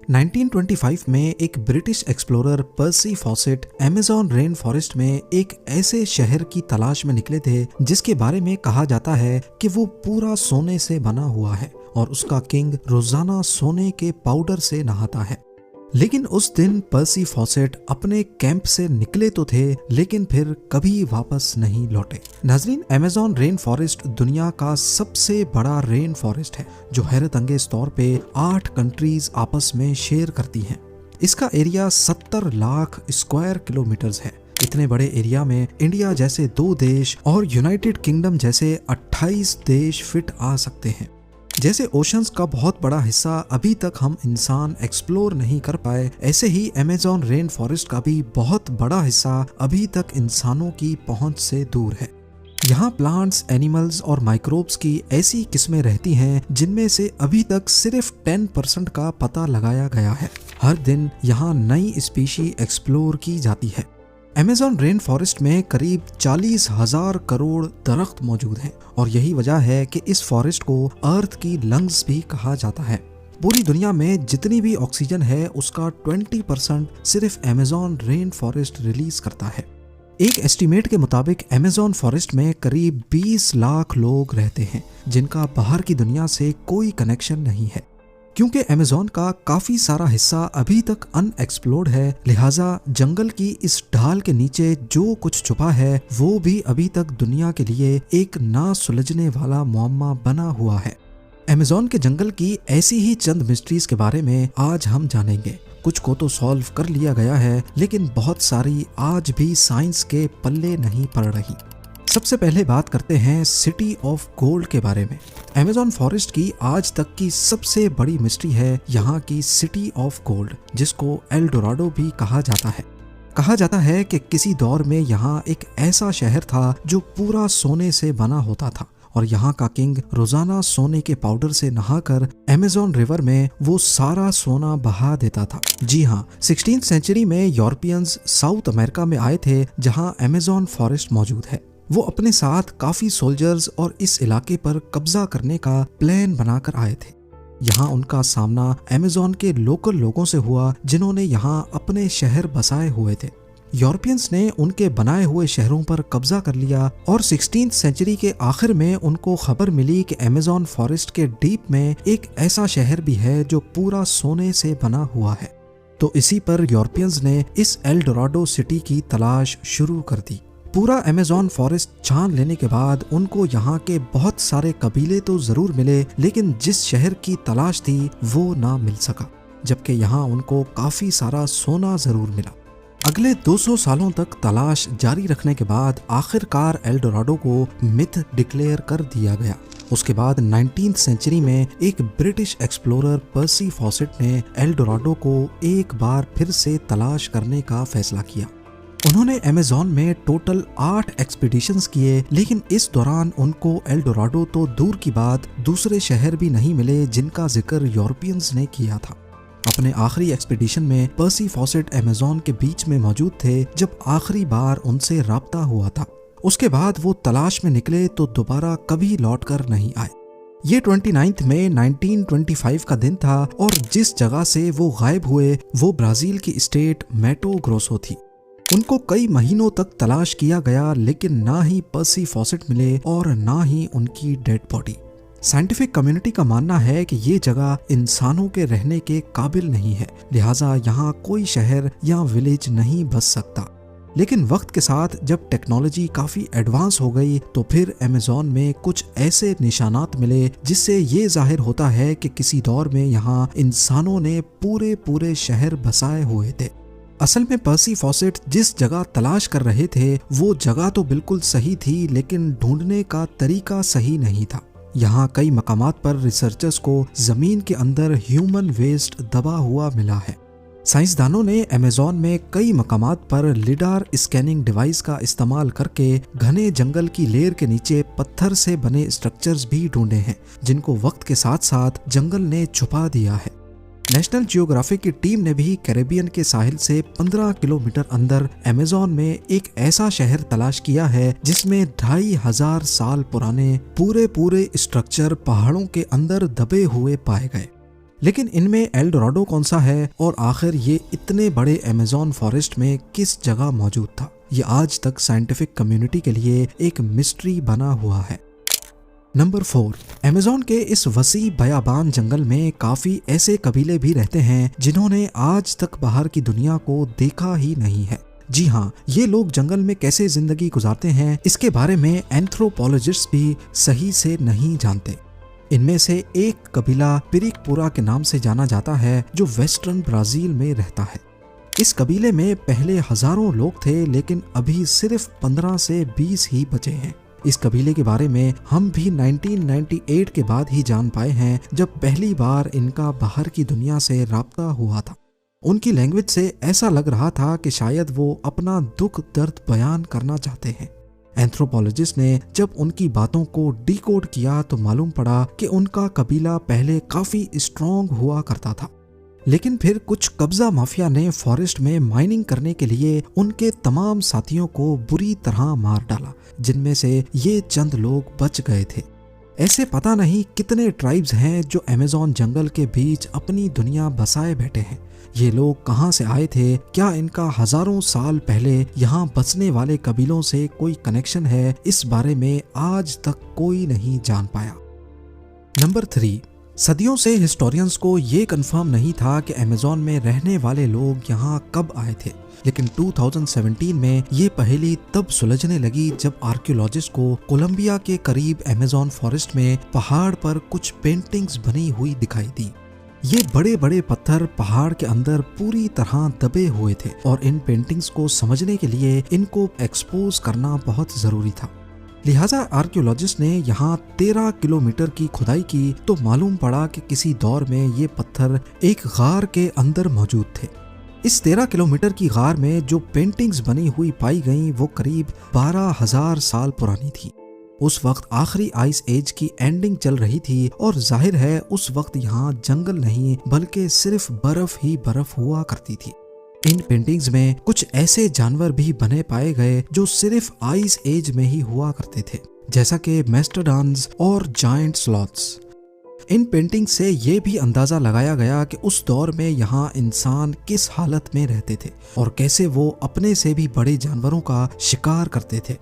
1925 में एक British explorer पर्सी faucet Amazon rain forest में एक ऐसे शहर की तलाश में निकले थे जिसके बारे में कहा जाता है कि वो पूरा सोने से बना हुआ है और उसका किंग रोजाना सोने के पाउडर से नहाता है। लेकिन उस दिन पर्सी फॉसेट अपने कैंप से निकले तो थे लेकिन फिर कभी वापस नहीं लौटे। नाज़रीन, अमेज़न रेन फॉरेस्ट दुनिया का सबसे बड़ा रेन फॉरेस्ट है जो हैरत अंगेज तौर पे 8 कंट्रीज आपस में शेयर करती हैं। इसका एरिया 70 लाख स्क्वायर किलोमीटर्स है। इतने बड़े एरिया में इंडिया जैसे 2 देश और यूनाइटेड किंगडम जैसे 28 देश फिट आ सकते हैं। जैसे ओशंस का बहुत बड़ा हिस्सा अभी तक हम इंसान एक्सप्लोर नहीं कर पाए, ऐसे ही अमेज़न रेन फॉरेस्ट का भी बहुत बड़ा हिस्सा अभी तक इंसानों की पहुंच से दूर है। यहाँ प्लांट्स, एनिमल्स और माइक्रोब्स की ऐसी किस्में रहती हैं जिनमें से अभी तक सिर्फ 10% का पता लगाया गया है। हर दिन यहाँ नई स्पीशी एक्सप्लोर की जाती है। अमेज़न रेन फॉरेस्ट में करीब 40,000 करोड़ दरख्त मौजूद हैं और यही वजह है कि इस फॉरेस्ट को अर्थ की लंग्स भी कहा जाता है। पूरी दुनिया में जितनी भी ऑक्सीजन है उसका 20% सिर्फ अमेज़न रेन फॉरेस्ट रिलीज करता है। एक एस्टीमेट के मुताबिक अमेज़न फॉरेस्ट में करीब 20 लाख लोग रहते हैं जिनका बाहर की दुनिया से कोई कनेक्शन नहीं है। क्योंकि अमेज़न का काफी सारा हिस्सा अभी तक अनएक्सप्लोर्ड है, लिहाजा जंगल की इस ढाल के नीचे जो कुछ छुपा है वो भी अभी तक दुनिया के लिए एक ना सुलझने वाला मुअम्मा बना हुआ है। अमेज़न के जंगल की ऐसी ही चंद मिस्ट्रीज के बारे में आज हम जानेंगे। कुछ को तो सॉल्व कर लिया गया है लेकिन बहुत सारी आज भी साइंस के पल्ले नहीं पड़ रही। सबसे पहले बात करते हैं सिटी ऑफ गोल्ड के बारे में। अमेज़न फॉरेस्ट की आज तक की सबसे बड़ी मिस्ट्री है यहाँ की सिटी ऑफ गोल्ड, जिसको एल डोराडो भी कहा जाता है। कहा जाता है कि किसी दौर में यहाँ एक ऐसा शहर था जो पूरा सोने से बना होता था और यहाँ का किंग रोजाना सोने के पाउडर से नहाकर अमेज़न रिवर में वो सारा सोना बहा देता था। जी हाँ, 16th सेंचुरी में यूरोपियंस साउथ अमेरिका में आए थे जहाँ अमेज़न फॉरेस्ट मौजूद है। वो अपने साथ काफी सोल्जर्स और इस इलाके पर कब्जा करने का प्लान बनाकर आए थे। यहाँ उनका सामना अमेज़न के लोकल लोगों से हुआ जिन्होंने यहाँ अपने शहर बसाए हुए थे। यूरोपियंस ने उनके बनाए हुए शहरों पर कब्जा कर लिया और 16th सेंचुरी के आखिर में उनको खबर मिली कि अमेज़न फॉरेस्ट के डीप में एक ऐसा शहर भी है जो पूरा सोने से बना हुआ है। तो इसी पर यूरोपियंस ने इस एल डोराडो सिटी की तलाश शुरू कर दी। पूरा अमेज़न फॉरेस्ट छान लेने के बाद उनको यहाँ के बहुत सारे कबीले तो जरूर मिले लेकिन जिस शहर की तलाश थी वो ना मिल सका, जबकि यहाँ उनको काफी सारा सोना जरूर मिला। अगले 200 सालों तक तलाश जारी रखने के बाद आखिरकार एल डोराडो को मिथ डिक्लेयर कर दिया गया। उसके बाद 19th सेंचुरी में एक ब्रिटिश एक्सप्लोरर पर्सी फॉसेट ने एल डोराडो को एक बार फिर से तलाश करने का फैसला किया। उन्होंने अमेज़न में टोटल 8 एक्सपीडिशंस किए लेकिन इस दौरान उनको एल डोराडो तो दूर की बात दूसरे शहर भी नहीं मिले जिनका जिक्र यूरोपियंस ने किया था। अपने आखिरी एक्सपीडिशन में पर्सी फॉसेट अमेज़न के बीच में मौजूद थे जब आखिरी बार उनसे राब्ता हुआ था। उसके बाद वो तलाश में निकले तो दोबारा कभी लौटकर नहीं आए। ये 29 मई 1925 का दिन था और जिस जगह से वो गायब हुए वो ब्राजील की स्टेट मैटो ग्रोसो थी। उनको कई महीनों तक तलाश किया गया लेकिन ना ही पर्सी फॉसेट मिले और ना ही उनकी डेड बॉडी। साइंटिफिक कम्युनिटी का मानना है कि ये जगह इंसानों के रहने के काबिल नहीं है, लिहाजा यहाँ कोई शहर या विलेज नहीं बस सकता। लेकिन वक्त के साथ जब टेक्नोलॉजी काफी एडवांस हो गई तो फिर अमेज़न में कुछ ऐसे निशानात मिले जिससे ये जाहिर होता है कि किसी दौर में यहाँ इंसानों ने पूरे शहर बसाए हुए थे। असल में पर्सी फॉसेट जिस जगह तलाश कर रहे थे वो जगह तो बिल्कुल सही थी लेकिन ढूंढने का तरीका सही नहीं था। यहाँ कई मकामात पर रिसर्चर्स को जमीन के अंदर ह्यूमन वेस्ट दबा हुआ मिला है। साइंसदानों ने अमेज़न में कई मकामात पर लिडार स्कैनिंग डिवाइस का इस्तेमाल करके घने जंगल की लेयर के नीचे पत्थर से बने स्ट्रक्चर्स भी ढूंढे हैं जिनको वक्त के साथ साथ जंगल ने छुपा दिया है। नेशनल जियोग्राफिक की टीम ने भी कैरेबियन के साहिल से 15 किलोमीटर अंदर अमेज़न में एक ऐसा शहर तलाश किया है जिसमें 2500 साल पुराने पूरे स्ट्रक्चर पहाड़ों के अंदर दबे हुए पाए गए। लेकिन इनमें एल डोराडो कौन सा है और आखिर ये इतने बड़े अमेज़न फॉरेस्ट में किस जगह मौजूद था, ये आज तक साइंटिफिक कम्युनिटी के लिए एक मिस्ट्री बना हुआ है। नंबर 4, अमेज़न के इस वसी बयाबान जंगल में काफी ऐसे कबीले भी रहते हैं जिन्होंने आज तक बाहर की दुनिया को देखा ही नहीं है। जी हाँ, ये लोग जंगल में कैसे जिंदगी गुजारते हैं इसके बारे में एंथ्रोपोलॉजिस्ट भी सही से नहीं जानते। इनमें से एक कबीला पिरिकपुरा के नाम से जाना जाता है जो वेस्टर्न ब्राजील में रहता है। इस कबीले में पहले हजारों लोग थे लेकिन अभी सिर्फ 15 से 20 ही बचे हैं। इस कबीले के बारे में हम भी 1998 के बाद ही जान पाए हैं जब पहली बार इनका बाहर की दुनिया से राब्ता हुआ था। उनकी लैंग्वेज से ऐसा लग रहा था कि शायद वो अपना दुख दर्द बयान करना चाहते हैं। एंथ्रोपोलॉजिस्ट ने जब उनकी बातों को डिकोड किया तो मालूम पड़ा कि उनका कबीला पहले काफी स्ट्रॉन्ग हुआ करता था, लेकिन फिर कुछ कब्जा माफिया ने फॉरेस्ट में माइनिंग करने के लिए उनके तमाम साथियों को बुरी तरह मार डाला, जिनमें से ये चंद लोग बच गए थे। ऐसे पता नहीं कितने ट्राइब्स हैं जो अमेज़न जंगल के बीच अपनी दुनिया बसाए बैठे हैं। ये लोग कहां से आए थे, क्या इनका हजारों साल पहले यहाँ बसने वाले कबीलों से कोई कनेक्शन है, इस बारे में आज तक कोई नहीं जान पाया। नंबर 3, सदियों से हिस्टोरियंस को ये कंफर्म नहीं था कि अमेज़न में रहने वाले लोग यहाँ कब आए थे, लेकिन 2017 में ये पहेली तब सुलझने लगी जब आर्कियोलॉजिस्ट को कोलंबिया के करीब अमेज़न फॉरेस्ट में पहाड़ पर कुछ पेंटिंग्स बनी हुई दिखाई दी। ये बड़े बड़े पत्थर पहाड़ के अंदर पूरी तरह दबे हुए थे और इन पेंटिंग्स को समझने के लिए इनको एक्सपोज करना बहुत जरूरी था। लिहाजा आर्कियोलॉजिस्ट ने यहाँ 13 किलोमीटर की खुदाई की तो मालूम पड़ा कि किसी दौर में ये पत्थर एक गार के अंदर मौजूद थे। इस 13 किलोमीटर की गार में जो पेंटिंग्स बनी हुई पाई गईं वो करीब 12,000 साल पुरानी थी। उस वक्त आखिरी आइस एज की एंडिंग चल रही थी और जाहिर है उस वक्त यहाँ जंगल नहीं बल्कि सिर्फ बर्फ ही बर्फ हुआ करती थी। इन पेंटिंग्स में कुछ ऐसे जानवर भी बने पाए गए जो सिर्फ आइस एज में ही हुआ करते थे, जैसा कि मेस्टोडॉन्स और जायंट स्लॉथ्स। इन पेंटिंग से ये भी अंदाजा लगाया गया कि उस दौर में यहाँ इंसान किस हालत में रहते थे और कैसे वो अपने से भी बड़े जानवरों का शिकार करते थे।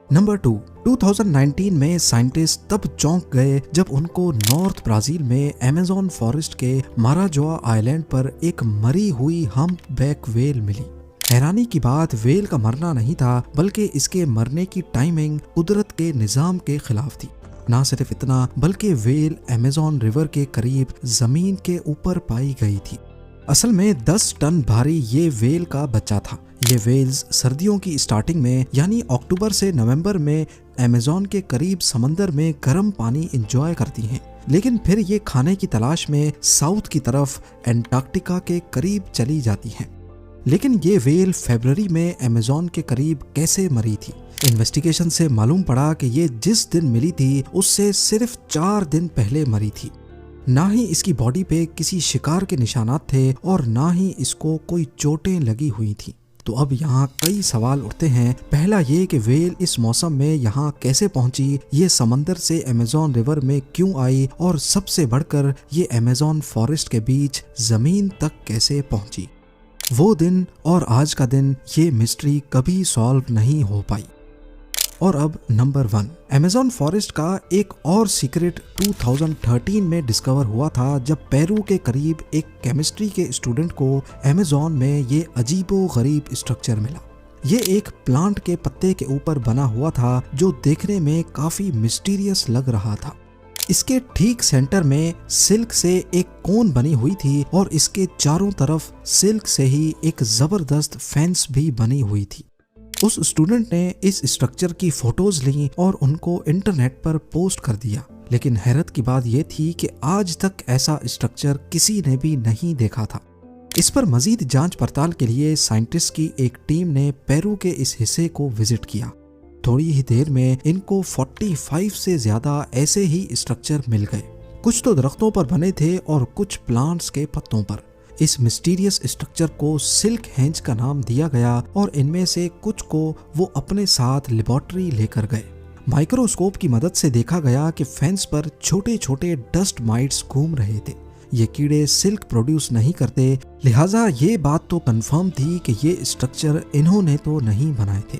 नंबर 2, 2019 में साइंटिस्ट तब चौंक गए जब उनको नॉर्थ ब्राजील में अमेज़न फॉरेस्ट के माराजोआ आइलैंड पर एक मरी हुई हम्पबैक वेल मिली। हैरानी की बात वेल का मरना नहीं था बल्कि इसके मरने की टाइमिंग कुदरत के निजाम के खिलाफ थी। ना सिर्फ इतना बल्कि वेल अमेज़न रिवर के करीब जमीन के ऊपर पाई गई थी। असल में 10 टन भारी ये वेल का बच्चा था। ये वेल्स सर्दियों की स्टार्टिंग में यानी अक्टूबर से नवंबर में अमेज़न के करीब समंदर में गर्म पानी एंजॉय करती हैं, लेकिन फिर ये खाने की तलाश में साउथ की तरफ एंटार्क्टिका के करीब चली जाती हैं। लेकिन ये वेल फरवरी में अमेज़न के करीब कैसे मरी थी? इन्वेस्टिगेशन से मालूम पड़ा कि ये जिस दिन मिली थी उससे सिर्फ 4 दिन पहले मरी थी। ना ही इसकी बॉडी पे किसी शिकार के निशानात थे और ना ही इसको कोई चोटें लगी हुई थी। तो अब यहाँ कई सवाल उठते हैं। पहला ये कि वेल इस मौसम में यहाँ कैसे पहुंची, ये समंदर से अमेज़न रिवर में क्यों आई और सबसे बढ़कर ये अमेज़न फॉरेस्ट के बीच जमीन तक कैसे पहुंची। वो दिन और आज का दिन ये मिस्ट्री कभी सॉल्व नहीं हो पाई। और अब नंबर 1, अमेज़न फॉरेस्ट का एक और सीक्रेट 2013 में डिस्कवर हुआ था जब पेरू के करीब एक केमिस्ट्री के स्टूडेंट को अमेज़न में ये अजीबो गरीब स्ट्रक्चर मिला। ये एक प्लांट के पत्ते के ऊपर बना हुआ था जो देखने में काफी मिस्टीरियस लग रहा था। इसके ठीक सेंटर में सिल्क से एक कोन बनी हुई थी और इसके चारों तरफ सिल्क से ही एक जबरदस्त फेंस भी बनी हुई थी। उस स्टूडेंट ने इस स्ट्रक्चर की फोटोज ली और उनको इंटरनेट पर पोस्ट कर दिया, लेकिन हैरत की बात यह थी कि आज तक ऐसा स्ट्रक्चर किसी ने भी नहीं देखा था। इस पर मजीद जांच पड़ताल के लिए साइंटिस्ट की एक टीम ने पेरू के इस हिस्से को विजिट किया। थोड़ी ही देर में इनको 45 से ज्यादा ऐसे ही स्ट्रक्चर मिल गए। कुछ तो दरख्तों पर बने थे और कुछ प्लांट्स के पत्तों पर। इस मिस्टीरियस स्ट्रक्चर को सिल्क हेंज का नाम दिया गया और इनमें से कुछ को वो अपने साथ लेबोरेटरी लेकर गए। माइक्रोस्कोप की मदद से देखा गया कि फेंस पर छोटे छोटे डस्ट माइट्स घूम रहे थे। ये कीड़े सिल्क प्रोड्यूस नहीं करते, लिहाजा ये बात तो कंफर्म थी कि ये स्ट्रक्चर इन्होंने तो नहीं बनाए थे।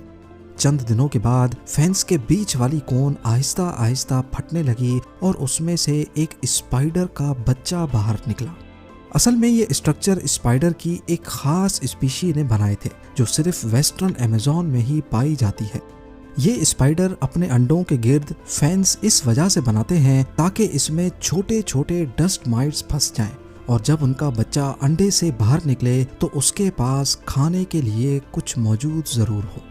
चंद दिनों के बाद फेंस के बीच वाली कोन आहिस्ता आहिस्ता फटने लगी और उसमें से एक स्पाइडर का बच्चा बाहर निकला। असल में ये स्ट्रक्चर स्पाइडर की एक खास स्पीशी ने बनाए थे जो सिर्फ वेस्टर्न अमेज़न में ही पाई जाती है। ये स्पाइडर अपने अंडों के गिर्द फेंस इस वजह से बनाते हैं ताकि इसमें छोटे छोटे डस्ट माइट्स फंस जाएं और जब उनका बच्चा अंडे से बाहर निकले तो उसके पास खाने के लिए कुछ मौजूद जरूर हो।